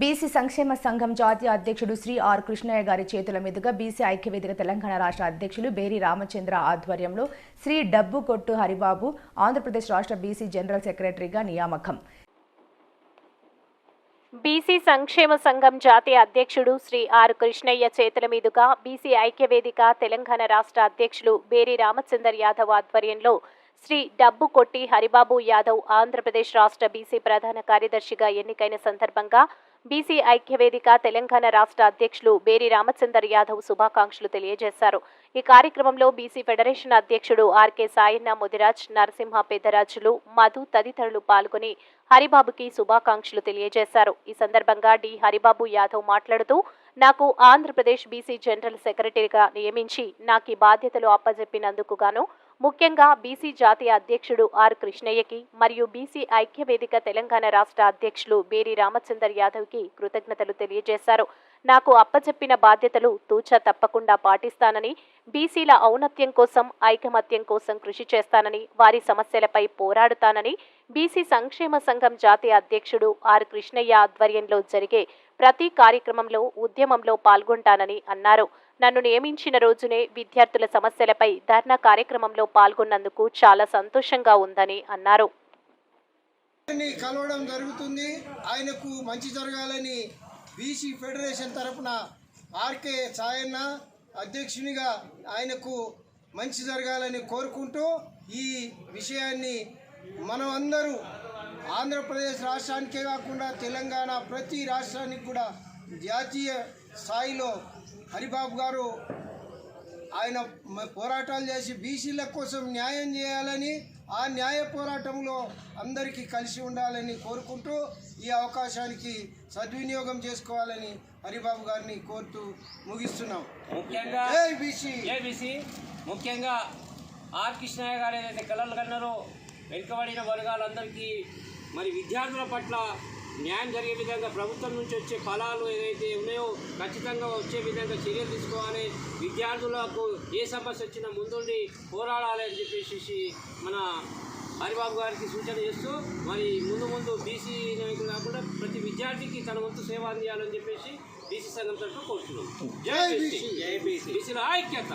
BC సంక్షేమ సంఘం జాతీయ అధ్యక్షుడు శ్రీ ఆర్ కృష్ణయ్య గారి చేతుల మీదుగా బీసీ ఐక్యవేదిక తెలంగాణ రాష్ట్ర అధ్యక్షులు బేరి రామచంద్ర ఆధ్వర్యంలో శ్రీ డబ్బు కొట్టు హరిబాబు ఆంధ్రప్రదేశ్ రాష్ట్ర బీసీ జనరల్ సెక్రటరీగా నియామకం. బీసీ సంక్షేమ సంఘం జాతీయ అధ్యక్షుడు శ్రీ ఆర్ కృష్ణయ్య చేతుల మీదుగా బీసీ ఐక్యవేదిక తెలంగాణ రాష్ట్ర అధ్యక్షులు బేరి రామచందర్ యాదవ్ ఆధ్వర్యంలో శ్రీ డబ్బు కొట్టి హరిబాబు యాదవ్ ఆంధ్రప్రదేశ్ రాష్ట్ర బీసీ ప్రధాన కార్యదర్శిగా ఎన్నికైన సందర్భంగా బీసీ ఐక్యవేదిక తెలంగాణ రాష్ట్ర అధ్యక్షులు బేరి రామచందర్ యాదవ్ శుభాకాంక్షలు తెలియజేశారు. ఈ కార్యక్రమంలో బీసీ ఫెడరేషన్ అధ్యక్షుడు ఆర్కే సాయన్న ముదిరాజ్, నరసింహ పెద్దరాజులు, మధు తదితరులు పాల్గొని హరిబాబుకి శుభాకాంక్షలు తెలియజేశారు. ఈ సందర్భంగా డి హరిబాబు యాదవ్ మాట్లాడుతూ, నాకు ఆంధ్రప్రదేశ్ బీసీ జనరల్ సెక్రటరీగా నియమించి నాకు ఈ బాధ్యతలు అప్పజెప్పినందుకు గాను ముఖ్యంగా బీసీ జాతీయ అధ్యక్షుడు ఆర్ కృష్ణయ్యకి మరియు బీసీ ఐక్యవేదిక తెలంగాణ రాష్ట్ర అధ్యక్షులు బేరి రామచందర్ యాదవ్కి కృతజ్ఞతలు తెలియజేశారు. నాకు అప్పచెప్పిన బాధ్యతలు తూచా తప్పకుండా పాటిస్తానని, బీసీల ఔన్నత్యం కోసం, ఐకమత్యం కోసం కృషి చేస్తానని, వారి సమస్యలపై పోరాడుతానని బీసీ సంక్షేమ సంఘం జాతీయ అధ్యక్షుడు ఆర్ కృష్ణయ్య ఆధ్వర్యంలో జరిగే ప్రతి కార్యక్రమంలో, ఉద్యమంలో పాల్గొంటానని అన్నారు. నన్ను నియమించిన రోజునే విద్యార్థుల సమస్యలపై ధర్నా కార్యక్రమంలో పాల్గొన్నందుకు చాలా సంతోషంగా ఉందని అన్నారు. కలవడం జరుగుతుంది. ఆయనకు మంచి జరగాలని బీసీ ఫెడరేషన్ తరఫున ఆర్కే సాయన్న అధ్యక్షునిగా ఆయనకు మంచి జరగాలని కోరుకుంటూ ఈ విషయాన్ని మనం అందరూ ఆంధ్రప్రదేశ్ రాష్ట్రానికే కాకుండా తెలంగాణ ప్రతి రాష్ట్రానికి కూడా జాతీయ స్థాయిలో హరిబాబు గారు ఆయన పోరాటాలు చేసి బీసీల కోసం న్యాయం చేయాలని, ఆ న్యాయ పోరాటంలో అందరికీ కలిసి ఉండాలని కోరుకుంటూ ఈ అవకాశానికి సద్వినియోగం చేసుకోవాలని హరిబాబు గారిని కోరుతూ ముగిస్తున్నాం. ముఖ్యంగా ఏబీసీ ముఖ్యంగా ఆర్ కృష్ణయ్య గారు ఏదైతే కలలు కన్నారో వెనుకబడిన వర్గాలందరికీ మరి విద్యార్థుల పట్ల న్యాయం జరిగే విధంగా ప్రభుత్వం నుంచి వచ్చే ఫలాలు ఏదైతే ఉన్నాయో ఖచ్చితంగా వచ్చే విధంగా చర్యలు తీసుకోవాలి. విద్యార్థులకు ఏ సమస్య వచ్చినా ముందుండి పోరాడాలి అని చెప్పేసి మన హరిబాబు గారికి సూచన చేస్తూ మరి ముందు బీసీ నాయకులు కాకుండా ప్రతి విద్యార్థికి తన వంతు సేవ అందియాలని చెప్పేసి బీసీ సంఘం తరఫున కోరుతున్నాం. జై బీసీ, బీసీల ఐక్యత.